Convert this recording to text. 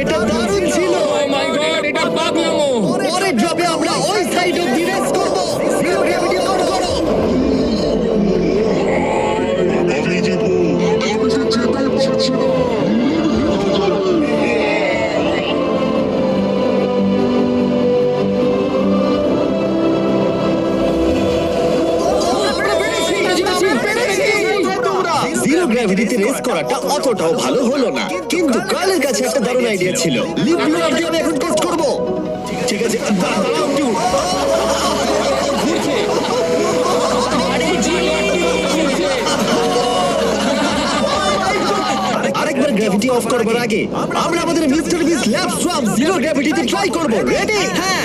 এটা দারুণ ছিল। ও মাই গড, এটা পাগলামো। পরের ড্রপে আমরা ওই সাইড অফ রেস করব। জিরো গ্র্যাভিটি অন করো। আমি জিতবো। আমি তো যেতেই পারছি না। জিরো গ্র্যাভিটিতে রেস করাটা অতটাও ভালো হলো না, কিন্তু কার্লের কাছে একটা দারুণ আইডিয়া ছিল। লিপ ব্লোয়ার দিয়ে আমি এখন টেস্ট করব। ঠিক আছে, দাঁড়াও, দাঁড়াও একটু। আরেকবার গ্র্যাভিটি অফ করবার আগে আমরা আমাদের মিস্টার বিস ল্যাব সোয়াম জিরো গ্র্যাভিটিতে ট্রাই করব। রেডি? হ্যাঁ।